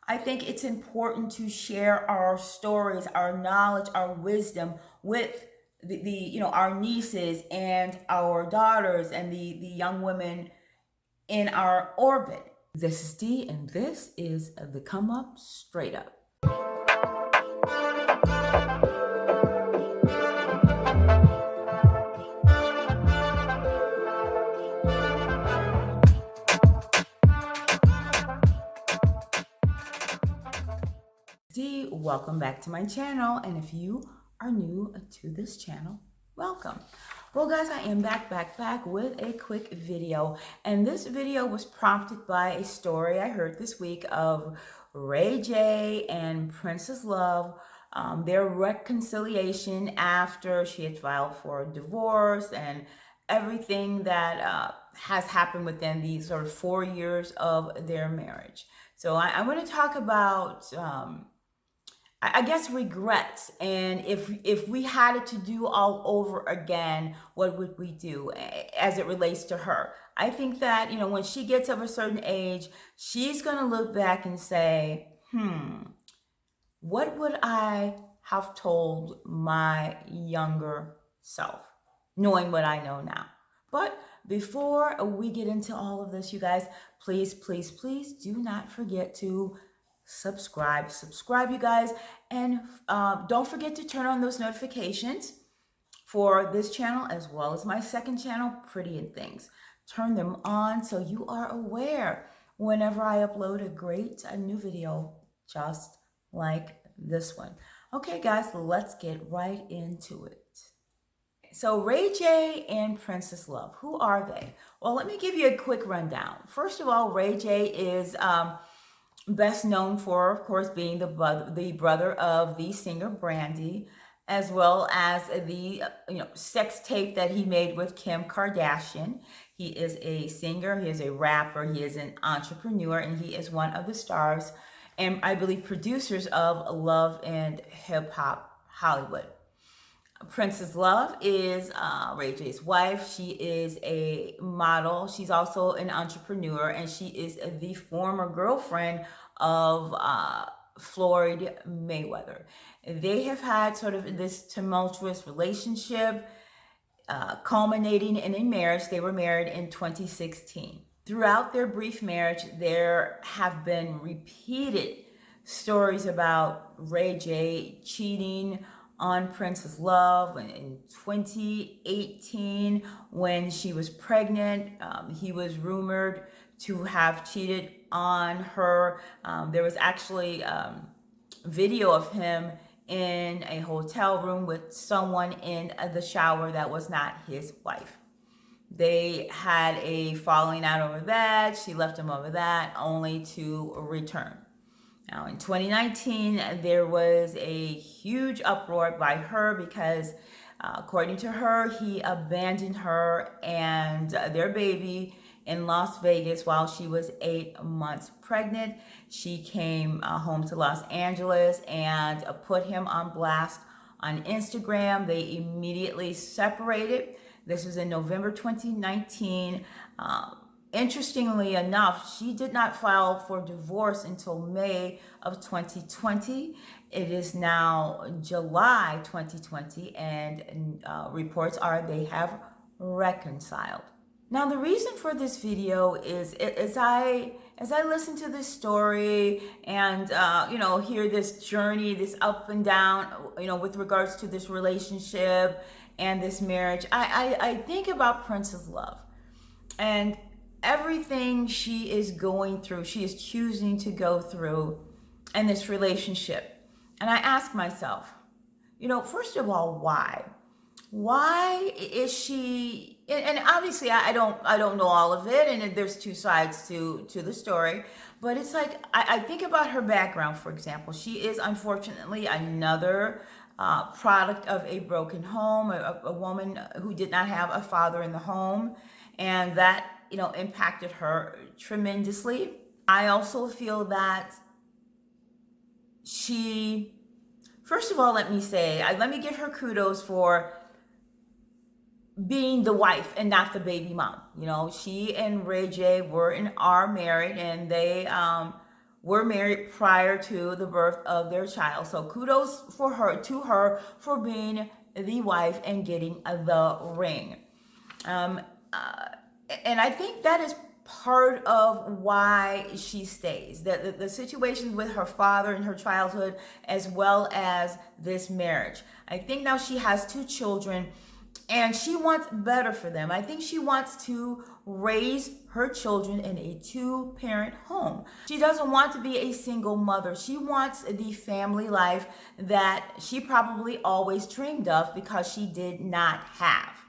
I think it's important to share our stories, our knowledge, our wisdom with our nieces and our daughters and the young women in our orbit. This is Dee, and this is the Come Up Straight Up. Dee, welcome back to my channel, and if you are new to this channel, welcome. Well guys, I am back with a quick video, and this video was prompted by a story I heard this week of Ray J and Princess Love, their reconciliation after she had filed for a divorce and everything that has happened within these sort of 4 years of their marriage. So I'm going to talk about I guess regrets, and if we had it to do all over again, what would we do as it relates to her? I think that, when she gets of a certain age, she's going to look back and say, what would I have told my younger self, knowing what I know now? But before we get into all of this, you guys, please do not forget to subscribe, you guys, and don't forget to turn on those notifications for this channel as well as my second channel, Pretty and Things. Turn them on so you are aware whenever I upload a new video just like this one. Okay guys, let's get right into it. So Ray J and Princess Love, who are they? Well, let me give you a quick rundown. First of all, Ray J is best known for, of course, being the brother of the singer Brandy, as well as the sex tape that he made with Kim Kardashian. He is a singer, he is a rapper, he is an entrepreneur, and he is one of the stars and I believe producers of Love and Hip Hop Hollywood. Princess Love is Ray J's wife. She is a model. She's also an entrepreneur, and she is the former girlfriend of Floyd Mayweather. They have had sort of this tumultuous relationship, culminating in a marriage. They were married in 2016. Throughout their brief marriage, there have been repeated stories about Ray J cheating on Princess Love. In 2018, when she was pregnant, he was rumored to have cheated on her. There was actually video of him in a hotel room with someone in the shower that was not his wife. They had a falling out over that. She left him over that, only to return. Now, in 2019, there was a huge uproar by her because, according to her, he abandoned her and their baby in Las Vegas while she was 8 months pregnant. She came home to Los Angeles and put him on blast on Instagram. They immediately separated. This was in November 2019. Interestingly enough, she did not file for divorce until May of 2020. It is now July 2020, and reports are they have reconciled. Now, the reason for this video is as I listen to this story and hear this journey, this up and down, with regards to this relationship and this marriage, I think about Princess Love and everything she is going through, she is choosing to go through in this relationship. And I ask myself, first of all, why? Why is she, and obviously I don't know all of it, and there's two sides to the story, but it's like, I think about her background. For example, she is unfortunately another product of a broken home, a woman who did not have a father in the home, and that impacted her tremendously. I also feel that she, first of all, let me give her kudos for being the wife and not the baby mom. She and Ray J are married, and they were married prior to the birth of their child. So kudos to her for being the wife and getting the ring. And I think that is part of why she stays. The situations with her father in her childhood, as well as this marriage. I think now she has 2 children, and she wants better for them. I think she wants to raise her children in a 2-parent home. She doesn't want to be a single mother. She wants the family life that she probably always dreamed of because she did not have.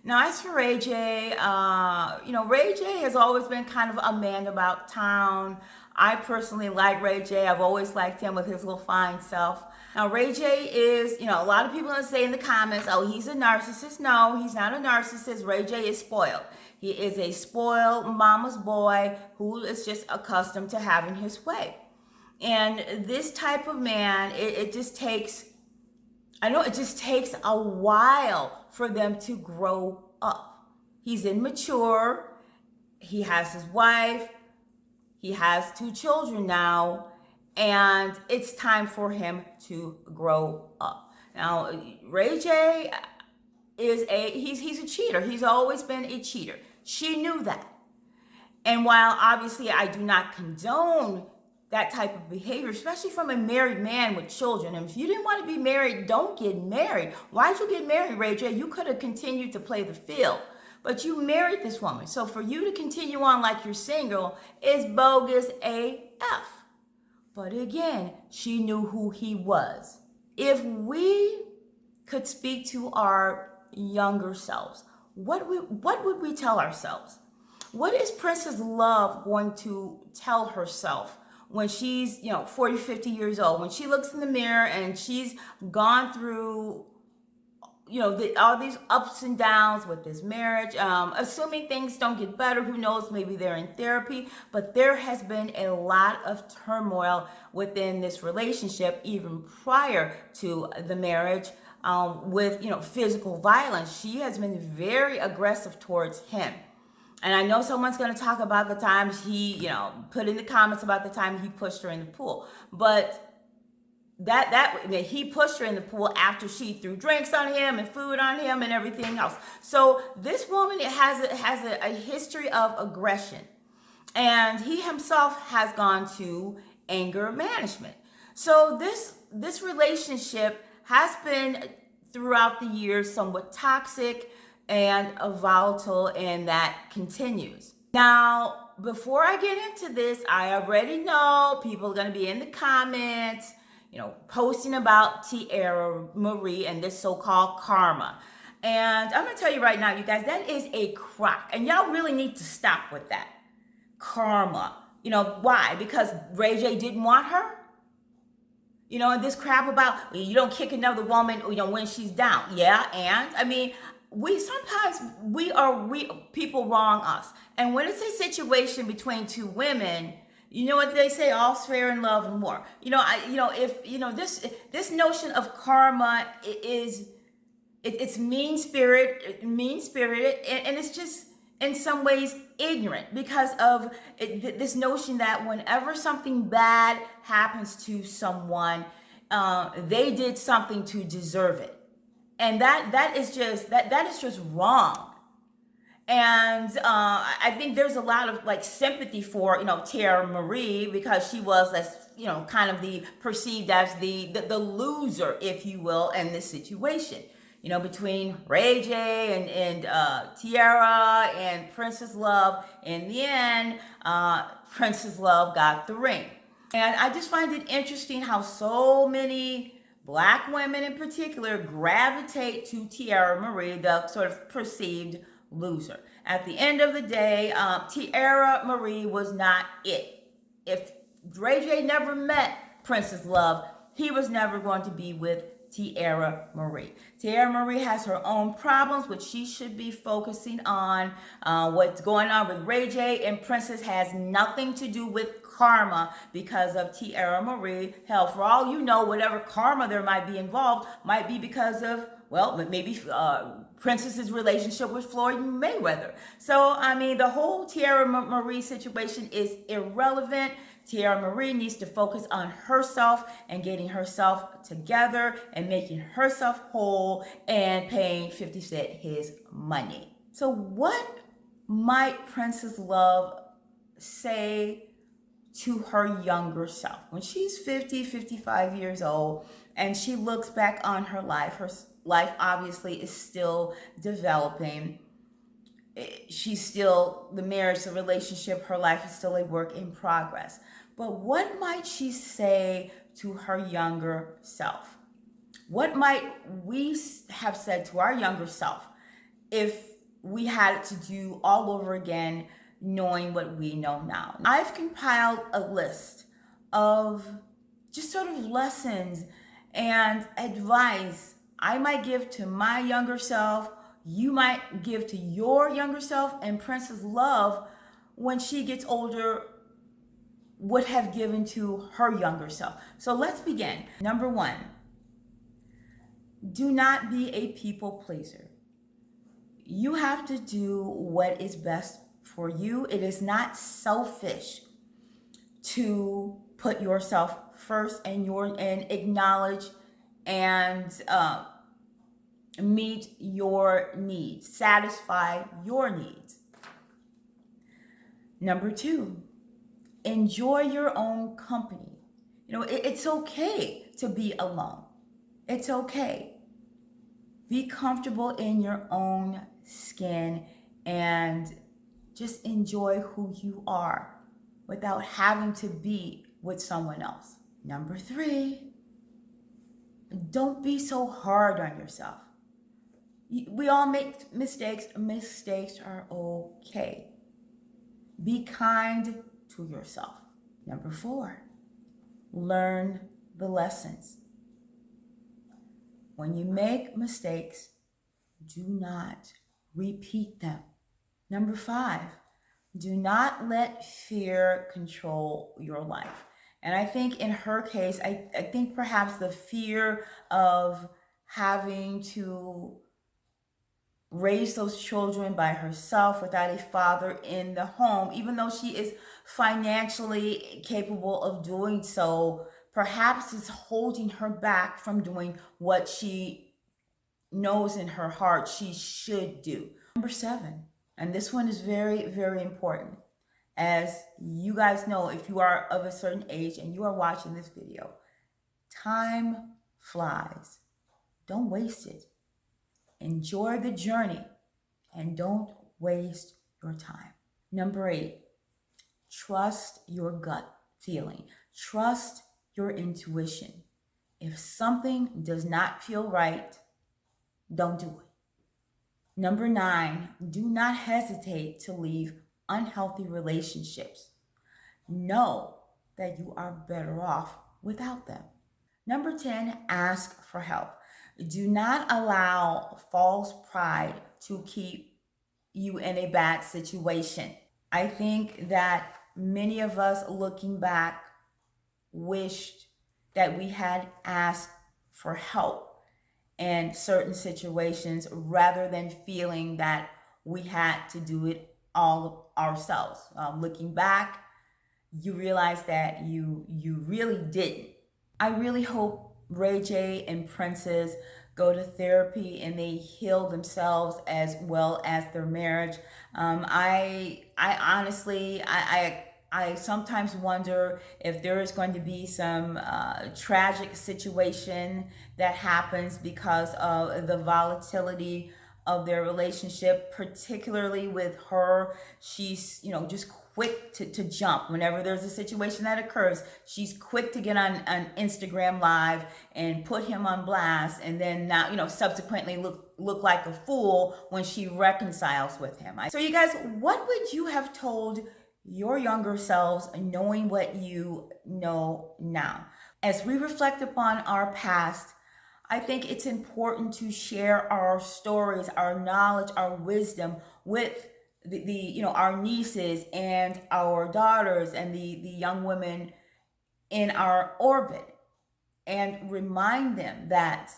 Now, as for Ray J, Ray J has always been kind of a man about town. I personally like Ray J. I've always liked him with his little fine self. Now, Ray J is, a lot of people are say in the comments, oh, he's a narcissist. No, he's not a narcissist. Ray J is spoiled. He is a spoiled mama's boy who is just accustomed to having his way. And this type of man, it just takes a while for them to grow up. He's immature. He has his wife. He has 2 children now. And it's time for him to grow up. Now, Ray J he's a cheater. He's always been a cheater. She knew that. And while obviously I do not condone that type of behavior, especially from a married man with children. And if you didn't want to be married, don't get married. Why'd you get married, Ray J? You could have continued to play the field, but you married this woman. So for you to continue on like you're single is bogus AF. But again, she knew who he was. If we could speak to our younger selves, what would we tell ourselves? What is Princess Love going to tell herself when she's, 40, 50 years old, when she looks in the mirror and she's gone through, all these ups and downs with this marriage, assuming things don't get better, who knows, maybe they're in therapy, but there has been a lot of turmoil within this relationship, even prior to the marriage, with, physical violence. She has been very aggressive towards him. And I know someone's going to talk about the times he, put in the comments about the time he pushed her in the pool. But that he pushed her in the pool after she threw drinks on him and food on him and everything else. So this woman has a history of aggression. And he himself has gone to anger management. So this relationship has been throughout the years somewhat toxic and volatile, and that continues. Now, before I get into this, I already know people are going to be in the comments, posting about Tiara Marie and this so-called karma. And I'm going to tell you right now, you guys, that is a crock. And y'all really need to stop with that. Karma. Why? Because Ray J didn't want her? And this crap about, you don't kick another woman, when she's down. Yeah, and? I mean, people wrong us. And when it's a situation between 2 women, you know what they say, all's fair in love and war. This notion of karma it's mean-spirited, and it's just in some ways ignorant because of this notion that whenever something bad happens to someone, they did something to deserve it. And that is just wrong. And I think there's a lot of sympathy for Tiara Marie, because she was kind of the perceived as the loser, if you will, in this situation. Between Ray J and Tiara and Princess Love. In the end, Princess Love got the ring. And I just find it interesting how so many Black women in particular gravitate to Tiara Marie, the sort of perceived loser. At the end of the day, Tiara Marie was not it. If Ray J never met Princess Love, he was never going to be with Tiara Marie. Tiara Marie has her own problems, which she should be focusing on. What's going on with Ray J and Princess has nothing to do with karma because of Tiara Marie. Hell, for all you know, whatever karma there might be involved might be because of, maybe Princess's relationship with Floyd Mayweather. So, I mean, the whole Tiara Marie situation is irrelevant. Tiara Marie needs to focus on herself and getting herself together and making herself whole and paying 50 Cent his money. So what might Princess Love say to her younger self when she's 50, 55 years old and she looks back on her life? Her life obviously is still developing. She's still, the marriage, the relationship, her life is still a work in progress. But what might she say to her younger self? What might we have said to our younger self if we had to do all over again, knowing what we know now? I've compiled a list of just sort of lessons and advice I might give to my younger self, you might give to your younger self, and Princess Love, when she gets older, would have given to her younger self. So let's begin. Number one, do not be a people pleaser. You have to do what is best for you. It is not selfish to put yourself first and acknowledge and meet your needs, satisfy your needs. Number two, enjoy your own company. It's okay to be alone. It's okay. Be comfortable in your own skin and just enjoy who you are without having to be with someone else. Number three, don't be so hard on yourself. We all make mistakes. Mistakes are okay. Be kind to yourself. Number four, learn the lessons. When you make mistakes, do not repeat them. Number five, do not let fear control your life. And I think in her case, I think perhaps the fear of having to raise those children by herself without a father in the home, even though she is financially capable of doing so, perhaps is holding her back from doing what she knows in her heart she should do. Number seven, and this one is very, very important. As you guys know, if you are of a certain age and you are watching this video, time flies. Don't waste it. Enjoy the journey and don't waste your time. Number eight, trust your gut feeling. Trust your intuition. If something does not feel right, don't do it. Number nine, do not hesitate to leave unhealthy relationships. Know that you are better off without them. Number 10, ask for help. Do not allow false pride to keep you in a bad situation. I think that many of us looking back wished that we had asked for help in certain situations rather than feeling that we had to do it all ourselves. Looking back, you realize that you really didn't. I really hope Ray J and Princess go to therapy and they heal themselves as well as their marriage. I honestly, I sometimes wonder if there is going to be some tragic situation that happens because of the volatility of their relationship, particularly with her. She's, just quick to jump. Whenever there's a situation that occurs, she's quick to get on Instagram Live and put him on blast, and then now, subsequently look like a fool when she reconciles with him. So you guys, what would you have told your younger selves knowing what you know now? As we reflect upon our past, I think it's important to share our stories, our knowledge, our wisdom with our nieces and our daughters and the young women in our orbit, and remind them that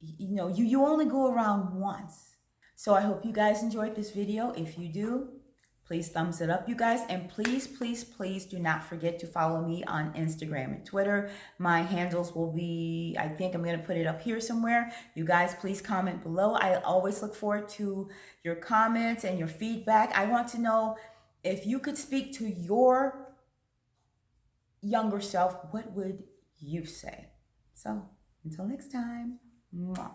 you only go around once. So I hope you guys enjoyed this video. If you do, please thumbs it up, you guys. And please, please, please do not forget to follow me on Instagram and Twitter. My handles will be, I think I'm going to put it up here somewhere. You guys, please comment below. I always look forward to your comments and your feedback. I want to know, if you could speak to your younger self, what would you say? So until next time. Mwah.